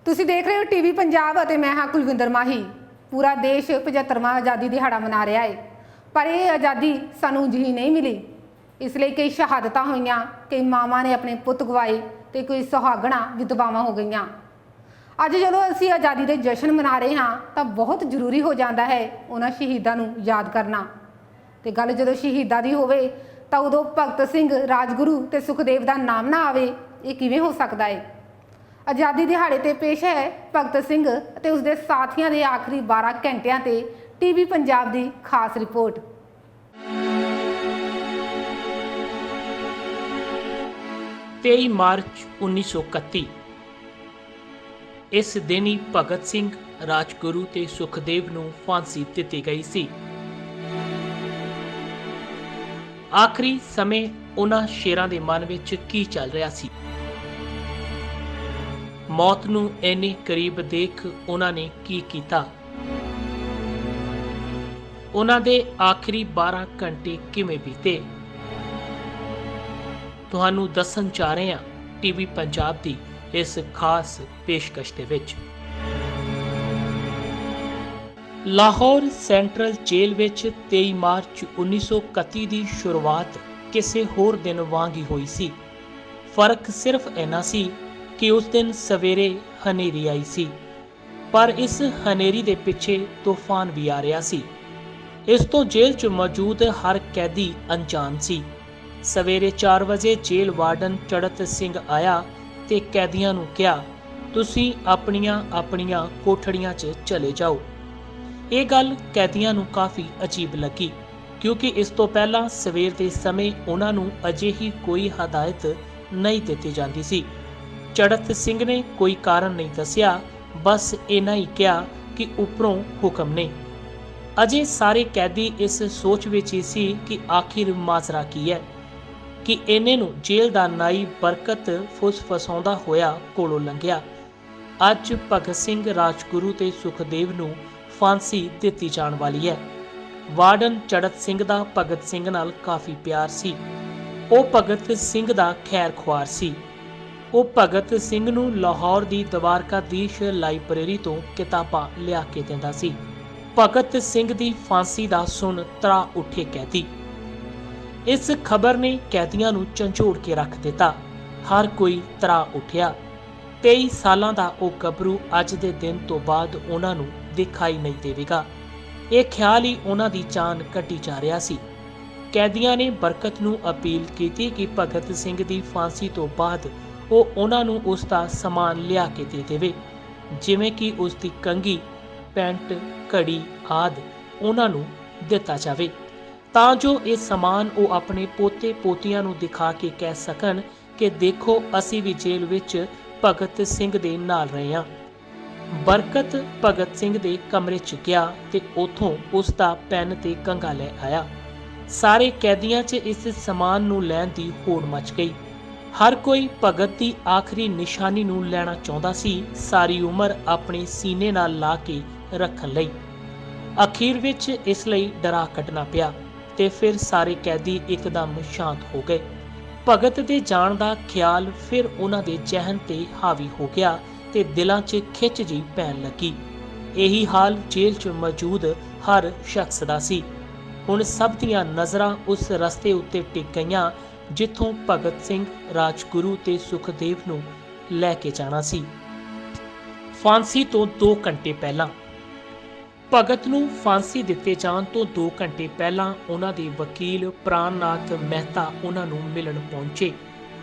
ਤੁਸੀਂ ਦੇਖ ਰਹੇ ਹੋ ਟੀਵੀ ਪੰਜਾਬ ਅਤੇ ਮੈਂ ਹਾਂ ਕੁਲਵਿੰਦਰ ਮਾਹੀ। ਪੂਰਾ ਦੇਸ਼ 75ਵਾਂ ਆਜ਼ਾਦੀ ਦਿਹਾੜਾ ਮਨਾ ਰਿਹਾ ਹੈ, ਪਰ ਇਹ ਆਜ਼ਾਦੀ ਸਾਨੂੰ ਉਂਝ ਹੀ ਨਹੀਂ ਮਿਲੀ। ਇਸ ਲਈ ਕਈ ਸ਼ਹਾਦਤਾਂ ਹੋਈਆਂ, ਕਈ ਮਾਵਾਂ ਨੇ ਆਪਣੇ ਪੁੱਤ ਗਵਾਏ ਤੇ ਕੋਈ ਸੁਹਾਗਣਾ ਵਿਧਵਾਵਾਂ ਹੋ ਗਈਆਂ। ਅੱਜ ਜਦੋਂ ਅਸੀਂ ਆਜ਼ਾਦੀ ਦੇ ਜਸ਼ਨ ਮਨਾ ਰਹੇ ਹਾਂ ਤਾਂ ਬਹੁਤ ਜ਼ਰੂਰੀ ਹੋ ਜਾਂਦਾ ਹੈ ਉਹਨਾਂ ਸ਼ਹੀਦਾਂ ਨੂੰ ਯਾਦ ਕਰਨਾ। ਤੇ ਗੱਲ ਜਦੋਂ ਸ਼ਹੀਦਾਂ ਦੀ ਹੋਵੇ ਤਾਂ ਉਦੋਂ ਭਗਤ ਸਿੰਘ, ਰਾਜਗੁਰੂ ਤੇ ਸੁਖਦੇਵ ਦਾ ਨਾਮ ਨਾ ਆਵੇ, ਇਹ ਕਿਵੇਂ ਹੋ ਸਕਦਾ ਹੈ। ਆਜ਼ਾਦੀ ਦਿਹਾੜੇ ਤੇ ਪੇਸ਼ ਹੈ ਭਗਤ ਸਿੰਘ ਅਤੇ ਉਸਦੇ ਸਾਥੀਆਂ ਦੇ ਆਖਰੀ 12 ਘੰਟਿਆਂ ਤੇ ਟੀਵੀ ਪੰਜਾਬ ਦੀ ਖਾਸ ਰਿਪੋਰਟ। तेई मार्च 1931 इस दिन ही भगत सिंह, राजगुरू ते सुखदेव नूं फांसी दित्ती गई सी। आखिरी समय उन्हां शेरां दे मन विच की चल रहा सी। मौत नूं इन्ने करीब देख उन्हां ने की कीता। उन्हां दे आखिरी 12 घंटे किवें बीते, ਤੁਹਾਨੂੰ ਦੱਸਣ ਜਾ ਰਹੇ ਹਾਂ ਟੀਵੀ ਪੰਜਾਬ ਦੀ ਇਸ ਖਾਸ ਪੇਸ਼ਕਸ਼ ਦੇ ਵਿੱਚ। ਲਾਹੌਰ ਸੈਂਟਰਲ ਜੇਲ੍ਹ ਵਿੱਚ 23 ਮਾਰਚ 1931 ਦੀ ਸ਼ੁਰੂਆਤ ਕਿਸੇ ਹੋਰ ਦਿਨ ਵਾਂਗ ਹੀ ਹੋਈ ਸੀ। ਫਰਕ ਸਿਰਫ ਇੰਨਾ ਸੀ ਕਿ ਉਸ ਦਿਨ ਸਵੇਰੇ ਹਨੇਰੀ ਆਈ ਸੀ, ਪਰ ਇਸ ਹਨੇਰੀ ਦੇ ਪਿੱਛੇ ਤੂਫਾਨ ਵੀ ਆ ਰਿਹਾ ਸੀ। ਇਸ ਤੋਂ ਜੇਲ੍ਹ 'ਚ ਮੌਜੂਦ ਹਰ ਕੈਦੀ ਅਣਜਾਣ ਸੀ। ਸਵੇਰੇ 4 ਵਜੇ ਜੇਲ੍ਹ ਵਾਰਡਨ ਚੜਤ ਸਿੰਘ ਆਇਆ ਤੇ ਕੈਦੀਆਂ ਨੂੰ ਕਿਹਾ, ਤੁਸੀਂ ਆਪਣੀਆਂ ਆਪਣੀਆਂ ਕੋਠੜੀਆਂ 'ਚ ਚਲੇ ਜਾਓ। ਇਹ ਗੱਲ ਕੈਦੀਆਂ ਨੂੰ ਕਾਫੀ ਅਜੀਬ ਲੱਗੀ, ਕਿਉਂਕਿ ਇਸ ਤੋਂ ਪਹਿਲਾਂ ਸਵੇਰ ਦੇ ਸਮੇਂ ਉਹਨਾਂ ਨੂੰ ਅਜਿਹੀ ਕੋਈ ਹਦਾਇਤ ਨਹੀਂ ਦਿੱਤੀ ਜਾਂਦੀ ਸੀ। ਚੜਤ ਸਿੰਘ ਨੇ ਕੋਈ ਕਾਰਨ ਨਹੀਂ ਦੱਸਿਆ, ਬਸ ਇੰਨਾ ਹੀ ਕਿਹਾ ਕਿ ਉੱਪਰੋਂ ਹੁਕਮ ਨੇ। ਅਜੇ ਸਾਰੇ ਕੈਦੀ ਇਸ ਸੋਚ ਵਿੱਚ ਹੀ ਸੀ ਕਿ ਆਖਿਰ ਮਾਜਰਾ ਕੀ ਹੈ ਕਿ ਇਹਨੇ ਨੂੰ ਜੇਲ੍ਹ ਦਾ ਨਾਈ ਬਰਕਤ ਫਸਾਉਂਦਾ ਹੋਇਆ ਕੋਲੋਂ ਲੰਘਿਆ। ਅੱਜ ਭਗਤ ਸਿੰਘ, ਰਾਜਗੁਰੂ ਤੇ ਸੁਖਦੇਵ ਨੂੰ ਫਾਂਸੀ ਦਿੱਤੀ ਜਾਣ ਵਾਲੀ ਹੈ। ਵਾਰਡਨ ਚੜਤ ਸਿੰਘ ਦਾ ਭਗਤ ਸਿੰਘ ਨਾਲ ਕਾਫੀ ਪਿਆਰ ਸੀ। ਉਹ ਭਗਤ ਸਿੰਘ ਦਾ ਖੈਰ ਖੁਆਰ ਸੀ। ਉਹ ਭਗਤ ਸਿੰਘ ਨੂੰ ਲਾਹੌਰ ਦੀ ਦਵਾਰਕਾਦੀਸ਼ ਲਾਇਬ੍ਰੇਰੀ ਤੋਂ ਕਿਤਾਬਾਂ ਲਿਆ ਕੇ ਦਿੰਦਾ ਸੀ। ਭਗਤ ਸਿੰਘ ਦੀ ਫਾਂਸੀ ਦਾ ਸੁਣ ਤਰਾ ਉੱਠੇ ਕੈਦੀ। ਇਸ ਖਬਰ ਨੇ ਕੈਦੀਆਂ ਨੂੰ ਝੰਜੋੜ ਕੇ ਰੱਖ ਦਿੱਤਾ। ਹਰ ਕੋਈ ਤਰਾ ਉੱਠਿਆ। 23 ਸਾਲਾਂ ਦਾ ਉਹ ਗੱਭਰੂ ਅੱਜ ਦੇ ਦਿਨ ਤੋਂ ਬਾਅਦ ਉਹਨਾਂ ਨੂੰ ਦਿਖਾਈ ਨਹੀਂ ਦੇਵੇਗਾ। ਇਹ ਖਿਆਲ ਹੀ ਉਹਨਾਂ ਦੀ ਜਾਨ ਕੱਢੀ ਜਾ ਰਿਹਾ ਸੀ। ਕੈਦੀਆਂ ਨੇ ਬਰਕਤ ਨੂੰ ਅਪੀਲ ਕੀਤੀ ਕਿ ਭਗਤ ਸਿੰਘ ਦੀ ਫਾਂਸੀ ਤੋਂ ਬਾਅਦ ਉਹ ਉਹਨਾਂ ਨੂੰ ਉਸ ਦਾ ਸਮਾਨ ਲਿਆ ਕੇ ਦੇ ਦੇਵੇ, ਜਿਵੇਂ ਕਿ ਉਸ ਦੀ ਕੰਘੀ, ਪੈਂਟ, ਘੜੀ ਆਦਿ ਉਹਨਾਂ ਨੂੰ ਦਿੱਤਾ ਜਾਵੇ, ਤਾਂ ਜੋ ਇਹ ਸਮਾਨ ਉਹ ਆਪਣੇ ਪੋਤੇ ਪੋਤੀਆਂ ਨੂੰ ਦਿਖਾ ਕੇ ਕਹਿ ਸਕਣ ਕਿ ਦੇਖੋ ਅਸੀਂ ਵੀ ਜੇਲ੍ਹ ਵਿੱਚ ਭਗਤ ਸਿੰਘ ਦੇ ਨਾਲ ਰਹੇ ਹਾਂ। ਬਰਕਤ ਭਗਤ ਸਿੰਘ ਦੇ ਕਮਰੇ 'ਚ ਗਿਆ ਤੇ ਉੱਥੋਂ ਉਸ ਦਾ ਪੈਨ ਤੇ ਕੰਘਾ ਲੈ ਆਇਆ। ਸਾਰੇ ਕੈਦੀਆਂ 'ਚ ਇਸ ਸਮਾਨ ਨੂੰ ਲੈਣ ਦੀ ਹੋੜ ਮਚ ਗਈ। ਹਰ ਕੋਈ ਭਗਤ ਦੀ ਆਖਰੀ ਨਿਸ਼ਾਨੀ ਨੂੰ ਲੈਣਾ ਚਾਹੁੰਦਾ ਸੀ, ਸਾਰੀ ਉਮਰ ਆਪਣੇ ਸੀਨੇ ਨਾਲ ਲਾ ਕੇ ਰੱਖਣ ਲਈ। ਅਖੀਰ ਵਿੱਚ ਇਸ ਲਈ ਡਰਾ ਕੱਢਣਾ ਪਿਆ ਤੇ ਫਿਰ ਸਾਰੇ ਕੈਦੀ ਇੱਕਦਮ ਸ਼ਾਂਤ ਹੋ ਗਏ। ਭਗਤ ਦੇ ਜਾਣ ਦਾ ਖਿਆਲ ਫਿਰ ਉਹਨਾਂ ਦੇ ਜ਼ਿਹਨ ਤੇ ਹਾਵੀ ਹੋ ਗਿਆ ਤੇ ਦਿਲਾਂ 'ਚ ਖਿੱਚ ਜੀ ਪੈਣ ਲੱਗੀ। ਇਹੀ ਹਾਲ ਜੇਲ੍ਹ 'ਚ ਮੌਜੂਦ ਹਰ ਸ਼ਖਸ ਦਾ ਸੀ। ਹੁਣ ਸਭ ਦੀਆਂ ਨਜ਼ਰਾਂ ਉਸ ਰਸਤੇ ਉੱਤੇ ਟਿਕ ਗਈਆਂ ਜਿੱਥੋਂ ਭਗਤ ਸਿੰਘ, ਰਾਜਗੁਰੂ ਤੇ ਸੁਖਦੇਵ ਨੂੰ ਲੈ ਕੇ ਜਾਣਾ ਸੀ। ਫਾਂਸੀ ਤੋਂ 2 ਘੰਟੇ ਪਹਿਲਾਂ ਭਗਤ ਨੂੰ ਫਾਂਸੀ ਦਿੱਤੇ ਜਾਣ ਤੋਂ 2 ਘੰਟੇ ਪਹਿਲਾਂ ਉਹਨਾਂ ਦੇ ਵਕੀਲ ਪ੍ਰਾਣਨਾਥ ਮਹਿਤਾ ਉਹਨਾਂ ਨੂੰ ਮਿਲਣ ਪਹੁੰਚੇ।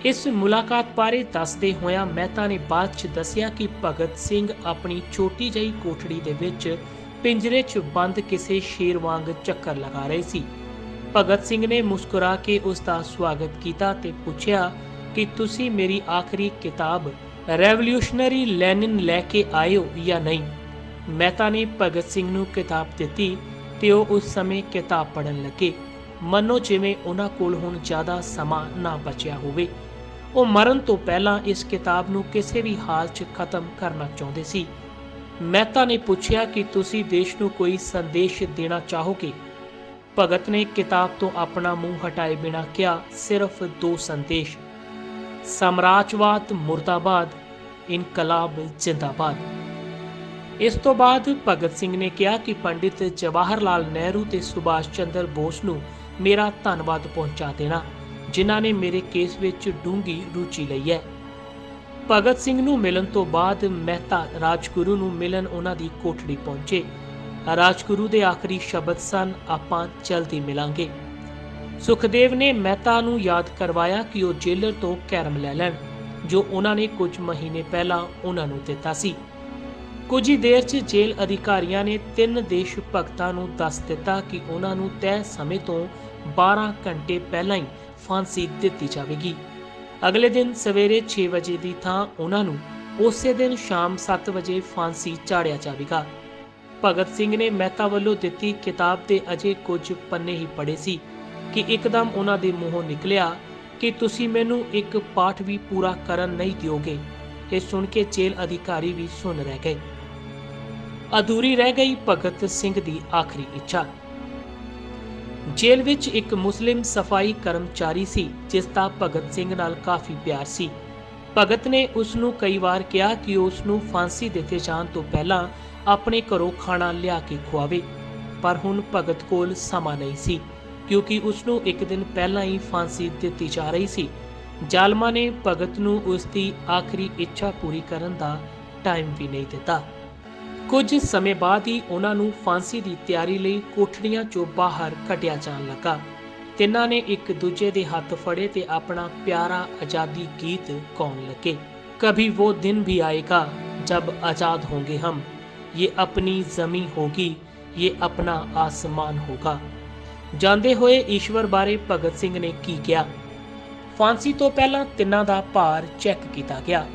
ਇਸ ਮੁਲਾਕਾਤ ਬਾਰੇ ਦੱਸਦੇ ਹੋਇਆਂ ਮਹਿਤਾ ਨੇ ਬਾਅਦ 'ਚ ਦੱਸਿਆ ਕਿ ਭਗਤ ਸਿੰਘ ਆਪਣੀ ਛੋਟੀ ਜਿਹੀ ਕੋਠੜੀ ਦੇ ਵਿੱਚ ਪਿੰਜਰੇ 'ਚ ਬੰਦ ਕਿਸੇ ਸ਼ੇਰ ਵਾਂਗ ਚੱਕਰ ਲਗਾ ਰਹੇ ਸੀ। ਭਗਤ ਸਿੰਘ ਨੇ ਮੁਸਕਰਾ ਕੇ ਉਸ ਦਾ ਸਵਾਗਤ ਕੀਤਾ ਤੇ ਪੁੱਛਿਆ ਕਿ ਤੁਸੀਂ ਮੇਰੀ ਆਖਰੀ ਕਿਤਾਬ ਰੈਵੋਲੂਸ਼ਨਰੀ ਲੈਨਿਨ ਲੈ ਕੇ ਆਏ ਹੋ ਜਾਂ ਨਹੀਂ। ਮਹਿਤਾ ਨੇ ਭਗਤ ਸਿੰਘ ਨੂੰ ਕਿਤਾਬ ਦਿੱਤੀ ਤੇ ਉਹ ਉਸ ਸਮੇਂ ਕਿਤਾਬ ਪੜ੍ਹਨ ਲੱਗੇ, ਮੰਨੋ ਜਿਵੇਂ ਉਹਨਾਂ ਕੋਲ ਹੁਣ ਜ਼ਿਆਦਾ ਸਮਾਂ ਨਾ ਬਚਿਆ ਹੋਵੇ। ਉਹ ਮਰਨ ਤੋਂ ਪਹਿਲਾਂ ਇਸ ਕਿਤਾਬ ਨੂੰ ਕਿਸੇ ਵੀ ਹਾਲ 'ਚ ਖਤਮ ਕਰਨਾ ਚਾਹੁੰਦੇ ਸੀ। ਮਹਿਤਾ ਨੇ ਪੁੱਛਿਆ ਕਿ ਤੁਸੀਂ ਦੇਸ਼ ਨੂੰ ਕੋਈ ਸੰਦੇਸ਼ ਦੇਣਾ ਚਾਹੋਗੇ। ਭਗਤ ਨੇ ਕਿਤਾਬ ਤੋਂ ਆਪਣਾ ਮੂੰਹ ਹਟਾਏ ਬਿਨਾਂ ਕਿਹਾ, ਸਿਰਫ 2 ਸੰਦੇਸ਼, ਸਾਮਰਾਜਵਾਦ ਮੁਰਦਾਬਾਦ ਇਨਕਲਾਬ ਜ਼ਿੰਦਾਬਾਦ। ਇਸ ਤੋਂ ਬਾਅਦ ਭਗਤ ਸਿੰਘ ਨੇ ਕਿਹਾ ਕਿ ਪੰਡਿਤ ਜਵਾਹਰ ਲਾਲ ਨਹਿਰੂ ਤੇ ਸੁਭਾਸ਼ ਚੰਦਰ ਬੋਸ ਨੂੰ ਮੇਰਾ ਧੰਨਵਾਦ ਪਹੁੰਚਾ ਦੇਣਾ, ਜਿਨ੍ਹਾਂ ਨੇ ਮੇਰੇ ਕੇਸ ਵਿੱਚ ਡੂੰਘੀ ਰੁਚੀ ਲਈ ਹੈ। ਭਗਤ ਸਿੰਘ ਨੂੰ ਮਿਲਣ ਤੋਂ ਬਾਅਦ ਮਹਿਤਾ ਰਾਜਗੁਰੂ ਨੂੰ ਮਿਲਣ ਉਹਨਾਂ ਦੀ ਕੋਠੜੀ ਪਹੁੰਚੇ। ਰਾਜਗੁਰੂ ਦੇ ਆਖਰੀ ਸ਼ਬਦ ਸਨ, ਆਪਾਂ ਜਲਦੀ ਮਿਲਾਂਗੇ। ਸੁਖਦੇਵ ਨੇ ਮਹਿਤਾ ਨੂੰ ਯਾਦ ਕਰਵਾਇਆ ਕਿ ਉਹ ਜੇਲਰ ਤੋਂ ਕੈਰਮ ਲੈ ਲੈਣ, ਜੋ ਉਹਨਾਂ ਨੇ ਕੁਝ ਮਹੀਨੇ ਪਹਿਲਾਂ ਉਹਨਾਂ ਨੂੰ ਦਿੱਤਾ ਸੀ। ਕੁਝ ਹੀ ਦੇਰ 'ਚ ਜੇਲ੍ਹ ਅਧਿਕਾਰੀਆਂ ਨੇ 3 ਦੇਸ਼ ਭਗਤਾਂ ਨੂੰ ਦੱਸ ਦਿੱਤਾ ਕਿ ਉਹਨਾਂ ਨੂੰ ਤੈਅ ਸਮੇਂ ਤੋਂ 12 ਘੰਟੇ ਪਹਿਲਾਂ ਹੀ ਫਾਂਸੀ ਦਿੱਤੀ ਜਾਵੇਗੀ। ਅਗਲੇ ਦਿਨ ਸਵੇਰੇ 6 ਵਜੇ ਦੀ ਥਾਂ ਉਹਨਾਂ ਨੂੰ ਉਸੇ ਦਿਨ ਸ਼ਾਮ 7 ਵਜੇ ਫਾਂਸੀ ਚਾੜਿਆ ਜਾਵੇਗਾ। ਭਗਤ ਸਿੰਘ ਨੇ ਮਹਿਤਾ ਵੱਲੋਂ ਦਿੱਤੀ ਕਿਤਾਬ ਦੇ ਅਜੇ ਕੁਝ ਪੰਨੇ ਹੀ ਪੜ੍ਹੇ ਸੀ ਕਿ ਇੱਕਦਮ ਉਹਨਾਂ ਦੇ ਮੂੰਹੋਂ ਨਿਕਲਿਆ ਕਿ ਤੁਸੀਂ ਮੈਨੂੰ ਇੱਕ ਪਾਠ ਵੀ ਪੂਰਾ ਕਰਨ ਨਹੀਂ ਦਿਓਗੇ। ਇਹ ਸੁਣ ਕੇ ਜੇਲ੍ਹ ਅਧਿਕਾਰੀ ਵੀ ਸੁਣ ਰਹਿ ਗਏ। ਅਧੂਰੀ ਰਹਿ ਗਈ ਭਗਤ ਸਿੰਘ ਦੀ ਆਖਰੀ ਇੱਛਾ। ਜੇਲ੍ਹ ਵਿੱਚ ਇੱਕ ਮੁਸਲਿਮ ਸਫਾਈ ਕਰਮਚਾਰੀ ਸੀ ਜਿਸ ਦਾ ਭਗਤ ਸਿੰਘ ਨਾਲ ਕਾਫੀ ਪਿਆਰ ਸੀ। ਭਗਤ ਨੇ ਉਸ ਨੂੰ ਕਈ ਵਾਰ ਕਿਹਾ ਕਿ ਉਸ ਨੂੰ ਫਾਂਸੀ ਦਿੱਤੇ ਜਾਣ ਤੋਂ ਪਹਿਲਾਂ ਆਪਣੇ ਘਰੋਂ ਖਾਣਾ ਲਿਆ ਕੇ ਖਵਾਵੇ, ਪਰ ਹੁਣ ਭਗਤ ਕੋਲ ਸਮਾਂ ਨਹੀਂ ਸੀ ਕਿਉਂਕਿ ਉਸ ਨੂੰ ਇੱਕ ਦਿਨ ਪਹਿਲਾਂ ਹੀ ਫਾਂਸੀ ਦਿੱਤੀ ਜਾ ਰਹੀ ਸੀ। ਜ਼ਾਲਮਾਂ ਨੇ ਭਗਤ ਨੂੰ ਉਸ ਦੀ ਆਖਰੀ ਇੱਛਾ ਪੂਰੀ ਕਰਨ ਦਾ ਟਾਈਮ ਵੀ ਨਹੀਂ ਦਿੱਤਾ। ਕੁਝ ਸਮੇਂ ਬਾਅਦ ਹੀ ਉਹਨਾਂ ਨੂੰ ਫਾਂਸੀ ਦੀ ਤਿਆਰੀ ਲਈ ਕੋਠੜੀਆਂ 'ਚੋਂ ਬਾਹਰ ਕੱਢਿਆ ਜਾਣ ਲੱਗਾ। ਤਿੰਨਾਂ ਨੇ ਇੱਕ ਦੂਜੇ ਦੇ ਹੱਥ ਫੜੇ ਤੇ ਆਪਣਾ ਪਿਆਰਾ ਆਜ਼ਾਦੀ ਗੀਤ ਗਾਉਣ ਲੱਗੇ। ਕਭੀ वो दिन भी आएगा जब आजाद होंगे हम, ये अपनी ज़मीं होगी, ये अपना आसमान होगा। ਜਾਂਦੇ ਹੋਏ ਈਸ਼ਵਰ ਬਾਰੇ ਭਗਤ ਸਿੰਘ ਨੇ ਕੀ ਕਿਹਾ? ਫਾਂਸੀ ਤੋਂ ਪਹਿਲਾਂ ਤਿੰਨਾਂ ਦਾ ਭਾਰ ਚੈੱਕ ਕੀਤਾ ਗਿਆ।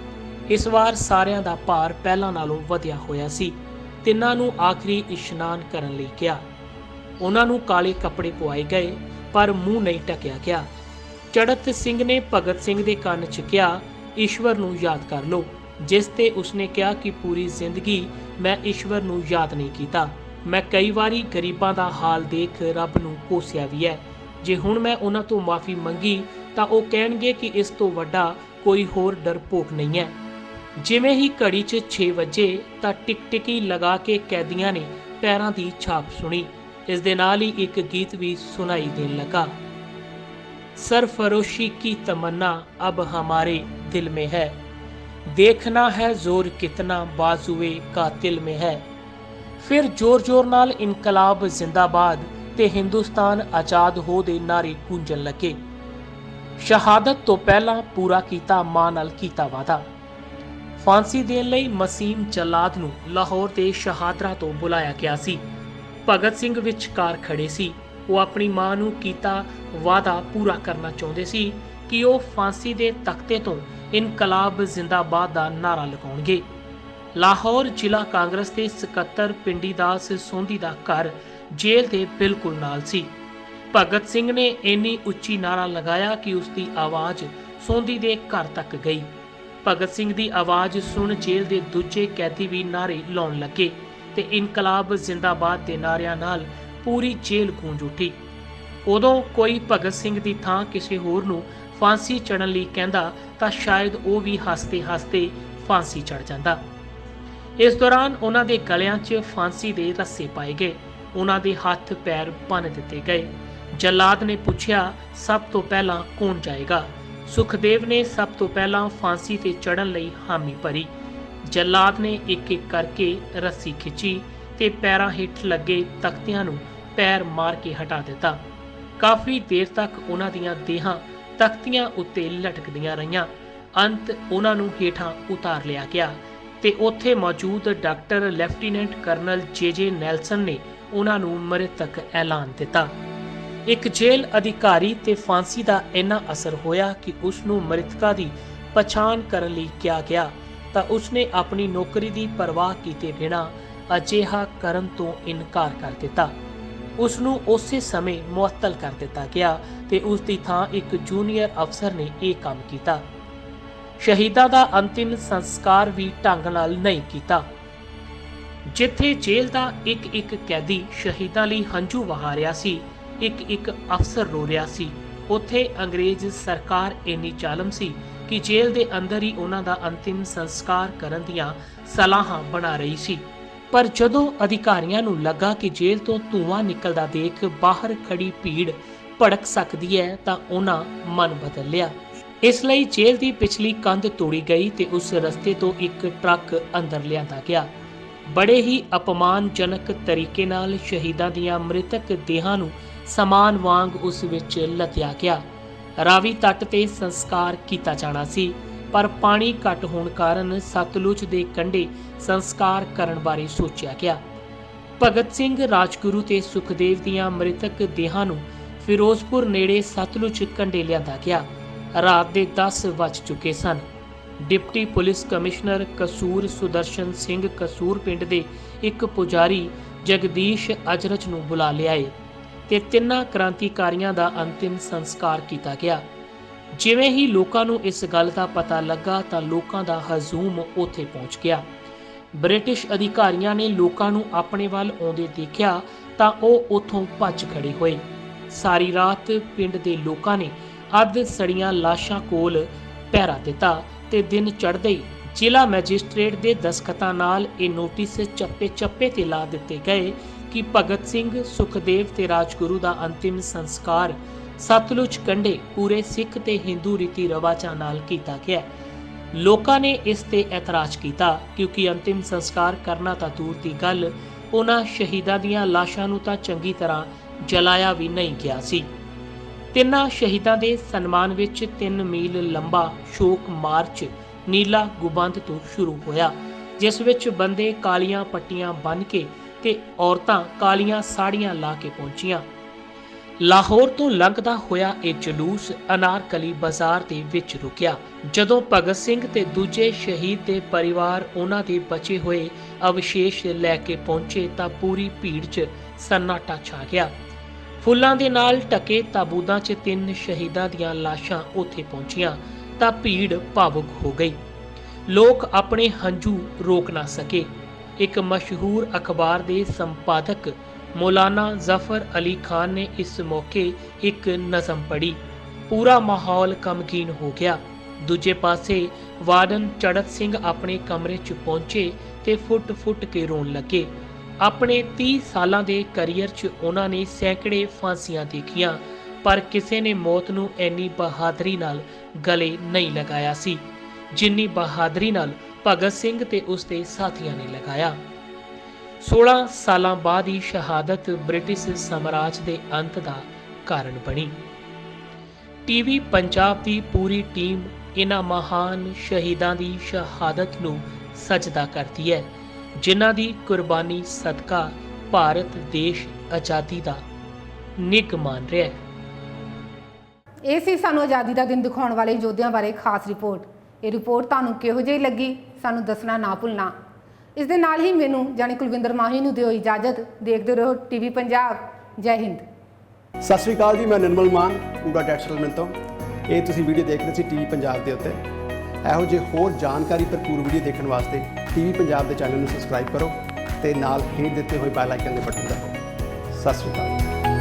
ਇਸ ਵਾਰ ਸਾਰਿਆਂ ਦਾ ਭਾਰ ਪਹਿਲਾਂ ਨਾਲੋਂ ਵਧਿਆ ਹੋਇਆ ਸੀ। ਤਿੰਨਾਂ ਨੂੰ ਆਖਰੀ ਇਸ਼ਨਾਨ ਕਰਨ ਲਈ ਕਿਹਾ। ਉਹਨਾਂ ਨੂੰ ਕਾਲੇ ਕੱਪੜੇ ਪਵਾਏ ਗਏ ਪਰ ਮੂੰਹ ਨਹੀਂ ਢਕਿਆ ਗਿਆ। ਚੜਤ ਸਿੰਘ ਨੇ ਭਗਤ ਸਿੰਘ ਦੇ ਕੰਨ 'ਚ ਕਿਹਾ, ਈਸ਼ਵਰ ਨੂੰ ਯਾਦ ਕਰ ਲਓ, ਜਿਸ ਤੇ ਉਸਨੇ ਕਿਹਾ ਕਿ ਪੂਰੀ ਜ਼ਿੰਦਗੀ ਮੈਂ ਈਸ਼ਵਰ ਨੂੰ ਯਾਦ ਨਹੀਂ ਕੀਤਾ। ਮੈਂ ਕਈ ਵਾਰੀ ਗਰੀਬਾਂ ਦਾ ਹਾਲ ਦੇਖ ਰੱਬ ਨੂੰ ਕੋਸਿਆ ਵੀ ਹੈ। ਜੇ ਹੁਣ ਮੈਂ ਉਹਨਾਂ ਤੋਂ ਮਾਫੀ ਮੰਗੀ ਤਾਂ ਉਹ ਕਹਿਣਗੇ ਕਿ ਇਸ ਤੋਂ ਵੱਡਾ ਕੋਈ ਹੋਰ ਡਰਪੋਕ ਨਹੀਂ ਹੈ। ਜਿਵੇਂ ਹੀ ਘੜੀ 'ਚ 6 ਵਜੇ ਤਾਂ ਟਿਕਟਿਕੀ ਲਗਾ ਕੇ ਕੈਦੀਆਂ ਨੇ ਪੈਰਾਂ ਦੀ ਛਾਪ ਸੁਣੀ। ਇਸ ਦੇ ਨਾਲ ਹੀ ਇੱਕ ਗੀਤ ਵੀ ਸੁਣਾਈ ਦੇਣ ਲੱਗਾ। सरफरोशी की तमन्ना अब हमारे दिल में है, देखना है जोर कितना बाजुए कातिल में है। फिर जोर जोर नाल इनकलाब जिंदाबाद ते हिंदुस्तान आजाद हो दे नारे गूंजन लगे। शहादत तो पहला पूरा कीता मां नाल कीता वादा। फांसी देण लई मसीम जलाद नूं लाहौर ते शहादरा तो बुलाया गया सी। भगत सिंह विचकार खड़े सी। ਉਹ ਆਪਣੀ ਮਾਂ ਨੂੰ ਕੀਤਾ ਵਾਅਦਾ ਪੂਰਾ ਕਰਨਾ ਚਾਹੁੰਦੇ ਸੀ ਕਿ ਉਹ ਫਾਂਸੀ ਦੇ ਤਖਤੇ ਤੋਂ ਇਨਕਲਾਬ ਜ਼ਿੰਦਾਬਾਦ ਦਾ ਨਾਰਾ ਲਗਾਉਣਗੇ। ਲਾਹੌਰ ਜ਼ਿਲ੍ਹਾ ਕਾਂਗਰਸ ਦੇ ਸਕੱਤਰ ਪਿੰਡੀ ਦਾਸ ਸੋਂਧੀ ਦਾ ਘਰ ਜੇਲ੍ਹ ਦੇ ਬਿਲਕੁਲ ਨਾਲ ਸੀ। ਭਗਤ ਸਿੰਘ ਨੇ ਇੰਨੀ ਉੱਚੀ ਨਾਰਾ ਲਗਾਇਆ ਕਿ ਉਸ ਦੀ ਆਵਾਜ਼ ਸੋਂਧੀ ਦੇ ਘਰ ਤੱਕ ਗਈ। ਭਗਤ ਸਿੰਘ ਦੀ ਆਵਾਜ਼ ਸੁਣ ਜੇਲ੍ਹ ਦੇ ਦੂਜੇ ਕੈਦੀ ਵੀ ਨਾਰੇ ਲਾਉਣ ਲੱਗੇ ਤੇ ਇਨਕਲਾਬ ਜ਼ਿੰਦਾਬਾਦ ਦੇ ਨਾਰਿਆਂ ਨਾਲ ਪੂਰੀ ਜੇਲ੍ਹ ਗੂੰਜ ਉੱਠੀ। ਉਦੋਂ ਕੋਈ ਭਗਤ ਸਿੰਘ ਦੀ ਥਾਂ ਕਿਸੇ ਹੋਰ ਨੂੰ ਫਾਂਸੀ ਚੜ੍ਹਨ ਲਈ ਕਹਿੰਦਾ ਤਾਂ ਸ਼ਾਇਦ ਉਹ ਵੀ ਹੱਸਦੇ ਹੱਸਦੇ ਫਾਂਸੀ ਚੜ੍ਹ ਜਾਂਦਾ। ਇਸ ਦੌਰਾਨ ਉਹਨਾਂ ਦੇ ਗਲਿਆਂ 'ਚ ਫਾਂਸੀ ਦੇ ਰੱਸੇ ਪਾਏ ਗਏ। ਉਹਨਾਂ ਦੇ ਹੱਥ ਪੈਰ ਬੰਨ੍ਹ ਦਿੱਤੇ ਗਏ। ਜਲਾਦ ਨੇ ਪੁੱਛਿਆ, ਸਭ ਤੋਂ ਪਹਿਲਾਂ ਕੌਣ ਜਾਏਗਾ? ਸੁਖਦੇਵ ਨੇ ਸਭ ਤੋਂ ਪਹਿਲਾਂ ਫਾਂਸੀ ਤੇ ਚੜ੍ਹਨ ਲਈ ਹਾਮੀ ਭਰੀ। ਜਲਾਦ ਨੇ ਇੱਕ ਇੱਕ ਕਰਕੇ ਰੱਸੀ ਖਿੱਚੀ ਤੇ ਪੈਰਾਂ ਹੇਠ ਲੱਗੇ ਤਖਤਿਆਂ ਨੂੰ ਪੈਰ ਮਾਰ ਕੇ ਹਟਾ ਦਿੱਤਾ। ਕਾਫੀ ਦੇਰ ਤੱਕ ਉਹਨਾਂ ਦੀਆਂ ਦੇਹਾਂ ਤਖਤੀਆਂ ਉੱਤੇ ਲਟਕਦੀਆਂ ਰਹੀਆਂ। ਅੰਤ ਉਹਨਾਂ ਨੂੰ ਹੇਠਾਂ ਉਤਾਰ ਲਿਆ ਗਿਆ ਤੇ ਉੱਥੇ ਮੌਜੂਦ ਡਾਕਟਰ ਲੈਫਟੀਨੈਂਟ ਕਰਨਲ ਜੇ ਨੈਲਸਨ ਨੇ ਉਹਨਾਂ ਨੂੰ ਮ੍ਰਿਤਕ ਐਲਾਨ ਦਿੱਤਾ। ਇੱਕ ਜੇਲ੍ਹ ਅਧਿਕਾਰੀ ਤੇ ਫਾਂਸੀ ਦਾ ਇੰਨਾ ਅਸਰ ਹੋਇਆ ਕਿ ਉਸ ਨੂੰ ਮ੍ਰਿਤਕਾਂ ਦੀ ਪਛਾਣ ਕਰਨ ਲਈ ਕਿਹਾ ਗਿਆ ਤਾਂ ਉਸਨੇ ਆਪਣੀ ਨੌਕਰੀ ਦੀ ਪਰਵਾਹ ਕੀਤੇ ਬਿਨਾਂ ਅਜਿਹਾ ਕਰਨ ਤੋਂ ਇਨਕਾਰ ਕਰ ਦਿੱਤਾ। ਉਸ ਨੂੰ ਉਸੇ ਸਮੇਂ ਮੁਅੱਤਲ ਕਰ ਦਿੱਤਾ ਗਿਆ ਤੇ ਉਸ ਦੀ ਥਾਂ ਇੱਕ ਜੂਨੀਅਰ ਅਫਸਰ ਨੇ ਇਹ ਕੰਮ ਕੀਤਾ। ਸ਼ਹੀਦਾਂ ਦਾ ਅੰਤਿਮ ਸੰਸਕਾਰ ਵੀ ਢੰਗ ਨਾਲ ਨਹੀਂ ਕੀਤਾ। ਜਿੱਥੇ ਜੇਲ੍ਹ ਦਾ ਇੱਕ ਕੈਦੀ ਸ਼ਹੀਦਾਂ ਲਈ ਹੰਝੂ ਵਹਾ ਰਿਹਾ ਸੀ, ਇੱਕ ਅਫਸਰ ਰੋ ਰਿਹਾ ਸੀ, ਉੱਥੇ ਅੰਗਰੇਜ਼ ਸਰਕਾਰ ਇੰਨੀ ਜ਼ਾਲਮ ਸੀ ਕਿ ਜੇਲ੍ਹ ਦੇ ਅੰਦਰ ਹੀ ਉਹਨਾਂ ਦਾ ਅੰਤਿਮ ਸੰਸਕਾਰ ਕਰਨ ਦੀਆਂ ਸਲਾਹਾਂ ਬਣਾ ਰਹੀ ਸੀ। ਪਰ ਜਦੋਂ ਅਧਿਕਾਰੀਆਂ ਨੂੰ ਲੱਗਾ ਕਿ ਜੇਲ੍ਹ ਤੋਂ ਧੂੰਆਂ ਨਿਕਲਦਾ ਦੇਖ ਬਾਹਰ ਖੜੀ ਭੀੜ ਭੜਕ ਸਕਦੀ ਹੈ ਤਾਂ ਉਹਨਾਂ ਮਨ ਬਦਲ ਲਿਆ। ਇਸ ਲਈ ਜੇਲ੍ਹ ਦੀ ਪਿਛਲੀ ਕੰਧ ਤੋੜੀ ਗਈ ਤੇ ਉਸ ਰਸਤੇ ਤੋਂ ਇੱਕ ਟਰੱਕ ਅੰਦਰ ਲਿਆਂਦਾ ਗਿਆ। ਬੜੇ ਹੀ ਅਪਮਾਨਜਨਕ ਤਰੀਕੇ ਨਾਲ ਸ਼ਹੀਦਾਂ ਦੀਆਂ ਮ੍ਰਿਤਕ ਦੇਹਾਂ ਨੂੰ ਸਮਾਨ ਵਾਂਗ ਉਸ ਵਿੱਚ ਲਤਿਆ ਗਿਆ। ਰਾਵੀ ਤੱਟ ਤੇ ਸੰਸਕਾਰ ਕੀਤਾ ਜਾਣਾ ਸੀ, ਪਰ ਪਾਣੀ ਘੱਟ ਹੋਣ ਕਾਰਨ ਸਤਲੁਜ ਦੇ ਕੰਢੇ ਸੰਸਕਾਰ ਕਰਨ ਬਾਰੇ ਸੋਚਿਆ ਗਿਆ। ਭਗਤ ਸਿੰਘ, ਰਾਜਗੁਰੂ ਤੇ ਸੁਖਦੇਵ ਦੀਆਂ ਮ੍ਰਿਤਕ ਦੇਹਾਂ ਨੂੰ ਫਿਰੋਜ਼ਪੁਰ ਨੇੜੇ ਸਤਲੁਜ ਕੰਢੇ ਲਿਆਂਦਾ ਗਿਆ। ਰਾਤ ਦੇ 10 ਵੱਜ ਚੁੱਕੇ ਸਨ। ਡਿਪਟੀ ਪੁਲਿਸ ਕਮਿਸ਼ਨਰ ਕਸੂਰ ਸੁਦਰਸ਼ਨ ਸਿੰਘ ਕਸੂਰ ਪਿੰਡ ਦੇ ਇੱਕ ਪੁਜਾਰੀ ਜਗਦੀਸ਼ ਅਜਰਜ ਨੂੰ ਬੁਲਾ ਲਿਆਏ ਤੇ ਤਿੰਨਾਂ ਕ੍ਰਾਂਤੀਕਾਰੀਆਂ ਦਾ ਅੰਤਿਮ ਸੰਸਕਾਰ ਕੀਤਾ ਗਿਆ। ਜਿਵੇਂ ਹੀ ਲੋਕਾਂ ਨੂੰ ਇਸ ਗੱਲ ਦਾ ਪਤਾ ਲੱਗਾ ਤਾਂ ਲੋਕਾਂ ਦਾ ਹਜੂਮ ਉੱਥੇ ਪਹੁੰਚ ਗਿਆ। ਬ੍ਰਿਟਿਸ਼ ਅਧਿਕਾਰੀਆਂ ਨੇ ਲੋਕਾਂ ਨੂੰ ਆਪਣੇ ਵੱਲ ਆਉਂਦੇ ਦੇਖਿਆ ਤਾਂ ਉਹ ਉੱਥੋਂ ਭੱਜ ਖੜੇ ਹੋਏ। ਸਾਰੀ ਰਾਤ ਪਿੰਡ ਦੇ ਲੋਕਾਂ ਨੇ ਅੱਧ ਸੜੀਆਂ ਲਾਸ਼ਾਂ ਕੋਲ ਪਹਿਰਾ ਦਿੱਤਾ ਤੇ ਦਿਨ ਚੜ੍ਹਦੇ ਹੀ ਜ਼ਿਲ੍ਹਾ ਮੈਜਿਸਟ੍ਰੇਟ ਦੇ ਦਸਖਤਾਂ ਨਾਲ ਇਹ ਨੋਟਿਸ ਚੱਪੇ-ਚੱਪੇ ਤੇ ਲਾ ਦਿੱਤੇ ਗਏ ਕਿ ਭਗਤ ਸਿੰਘ, ਸੁਖਦੇਵ ਤੇ ਰਾਜਗੁਰੂ ਦਾ ਅੰਤਿਮ ਸੰਸਕਾਰ ਸਤਲੁਜ ਕੰਢੇ ਪੂਰੇ ਸਿੱਖ ਤੇ ਹਿੰਦੂ ਰੀਤੀ ਰਿਵਾਜਾਂ ਨਾਲ ਕੀਤਾ ਗਿਆ। ਲੋਕਾਂ ਨੇ ਇਸ ਤੇ ਇਤਰਾਜ਼ ਕੀਤਾ ਕਿਉਂਕਿ ਅੰਤਿਮ ਸੰਸਕਾਰ ਕਰਨਾ ਤਾਂ ਦੂਰ ਦੀ ਗੱਲ, ਉਹਨਾਂ ਸ਼ਹੀਦਾਂ ਦੀਆਂ ਲਾਸ਼ਾਂ ਨੂੰ ਤਾਂ ਚੰਗੀ ਤਰ੍ਹਾਂ ਜਲਾਇਆ ਵੀ ਨਹੀਂ ਗਿਆ ਸੀ। ਤਿੰਨਾਂ ਸ਼ਹੀਦਾਂ ਦੇ ਸਨਮਾਨ ਵਿੱਚ 3 ਮੀਲ ਲੰਬਾ ਸ਼ੋਕ ਮਾਰਚ ਨੀਲਾ ਗੁਬੰਦ ਤੋਂ ਸ਼ੁਰੂ ਹੋਇਆ, ਜਿਸ ਵਿੱਚ ਬੰਦੇ ਕਾਲੀਆਂ ਪੱਟੀਆਂ ਬੰਨ੍ਹ ਕੇ ਤੇ ਔਰਤਾਂ ਕਾਲੀਆਂ ਸਾੜੀਆਂ ਲਾ ਕੇ ਪਹੁੰਚੀਆਂ। ਲਾਹੌਰ ਤੋਂ ਲੰਘਦਾ ਹੋਇਆ ਇਹ ਜਲੂਸ ਅਨਾਰਕਲੀ ਬਾਜ਼ਾਰ ਦੇ ਵਿੱਚ ਰੁਕਿਆ। ਜਦੋਂ ਭਗਤ ਸਿੰਘ ਤੇ ਦੂਜੇ ਸ਼ਹੀਦ ਦੇ ਪਰਿਵਾਰ ਉਹਨਾਂ ਦੇ ਬਚੇ ਹੋਏ ਅਵਸ਼ੇਸ਼ ਲੈ ਕੇ ਪਹੁੰਚੇ ਤਾਂ ਪੂਰੀ ਭੀੜ 'ਚ ਸੰਨਾਟਾ ਛਾ ਗਿਆ। ਫੁੱਲਾਂ ਦੇ ਨਾਲ ਢਕੇ ਤਾਬੂਤਾਂ 'ਚ 3 ਸ਼ਹੀਦਾਂ ਦੀਆਂ ਲਾਸ਼ਾਂ ਉੱਥੇ ਪਹੁੰਚੀਆਂ ਤਾਂ ਭੀੜ ਭਾਵੁਕ ਹੋ ਗਈ। ਲੋਕ ਆਪਣੇ ਹੰਝੂ ਰੋਕ ਨਾ ਸਕੇ। ਇੱਕ ਮਸ਼ਹੂਰ ਅਖਬਾਰ ਦੇ ਸੰਪਾਦਕ ਮੌਲਾਨਾ ਜ਼ਫਰ ਅਲੀ ਖਾਨ ਨੇ ਇਸ ਮੌਕੇ ਇੱਕ ਨਜ਼ਮ ਪੜ੍ਹੀ। ਪੂਰਾ ਮਾਹੌਲ ਗਮਗੀਨ ਹੋ ਗਿਆ। ਦੂਜੇ ਪਾਸੇ ਵਾਰਡਨ ਚੜਤ ਸਿੰਘ ਆਪਣੇ ਕਮਰੇ 'ਚ ਪਹੁੰਚੇ ਤੇ ਫੁੱਟ-ਫੁੱਟ ਕੇ ਰੋਣ ਲੱਗੇ। ਆਪਣੇ 30 ਸਾਲਾਂ ਦੇ ਕੈਰੀਅਰ 'ਚ ਉਹਨਾਂ ਨੇ ਸੈਂਕੜੇ ਫਾਂਸੀਆਂ ਦੇਖੀਆਂ, ਪਰ ਕਿਸੇ ਨੇ ਮੌਤ ਨੂੰ ਇੰਨੀ ਬਹਾਦਰੀ ਨਾਲ ਗਲੇ ਨਹੀਂ ਲਗਾਇਆ ਸੀ ਜਿੰਨੀ ਬਹਾਦਰੀ ਨਾਲ ਭਗਤ ਸਿੰਘ ਤੇ ਉਸ ਦੇ ਸਾਥੀਆਂ ਨੇ ਲਗਾਇਆ। 16 ਸਾਲਾਂ ਬਾਅਦ ਹੀ ਸ਼ਹਾਦਤ ਬ੍ਰਿਟਿਸ਼ ਸਾਮਰਾਜ ਦੇ ਅੰਤ ਦਾ ਕਾਰਨ ਬਣੀ। ਟੀਵੀ ਪੰਜਾਬ ਦੀ ਪੂਰੀ ਟੀਮ ਇਹਨਾਂ ਮਹਾਨ ਸ਼ਹੀਦਾਂ ਦੀ ਸ਼ਹਾਦਤ ਨੂੰ ਸਜਦਾ ਕਰਦੀ ਹੈ, ਜਿਨ੍ਹਾਂ ਦੀ ਕੁਰਬਾਨੀ ਸਦਕਾ ਭਾਰਤ ਦੇਸ਼ ਆਜ਼ਾਦੀ ਦਾ ਨਿੱਘ ਮਾਣ ਰਿਹਾ ਹੈ। ਇਹ ਸੀ ਸਾਨੂੰ ਆਜ਼ਾਦੀ ਦਾ ਦਿਨ ਦਿਖਾਉਣ ਵਾਲੇ ਯੋਧਿਆਂ ਬਾਰੇ ਖਾਸ ਰਿਪੋਰਟ। ਇਹ ਰਿਪੋਰਟ ਤੁਹਾਨੂੰ ਕਿਹੋ ਜਿਹੀ ਲੱਗੀ ਸਾਨੂੰ ਦੱਸਣਾ ਨਾ ਭੁੱਲਣਾ। ਇਸ ਦੇ ਨਾਲ ਹੀ ਮੈਨੂੰ ਜਾਨੀ ਕੁਲਵਿੰਦਰ ਮਾਹੀ ਨੂੰ ਦਿਓ ਇਜਾਜ਼ਤ। ਦੇਖਦੇ ਰਹੋ ਟੀਵੀ ਪੰਜਾਬ। ਜੈ ਹਿੰਦ। ਸਤਿ ਸ਼੍ਰੀ ਅਕਾਲ ਜੀ, ਮੈਂ ਨਿਰਮਲ ਮਾਨ ਪੂਰਾ ਟੈਕਸਟਾਈਲ ਤੋਂ। ਇਹ ਤੁਸੀਂ ਵੀਡੀਓ ਦੇਖ ਰਹੇ ਸੀ ਟੀਵੀ ਪੰਜਾਬ ਦੇ ਉੱਤੇ। ਇਹੋ ਜਿਹੇ ਹੋਰ ਜਾਣਕਾਰੀ ਭਰਪੂਰ ਵੀਡੀਓ ਦੇਖਣ ਵਾਸਤੇ ਟੀਵੀ ਪੰਜਾਬ ਦੇ ਚੈਨਲ ਨੂੰ ਸਬਸਕ੍ਰਾਈਬ ਕਰੋ ਤੇ ਨਾਲ ਹੇਠ ਦਿੱਤੇ ਹੋਏ ਬੈਲ ਆਈਕਨ ਦੇ ਬਟਨ ਦਬਾਓ। ਸਤਿ ਸ਼੍ਰੀ ਅਕਾਲ।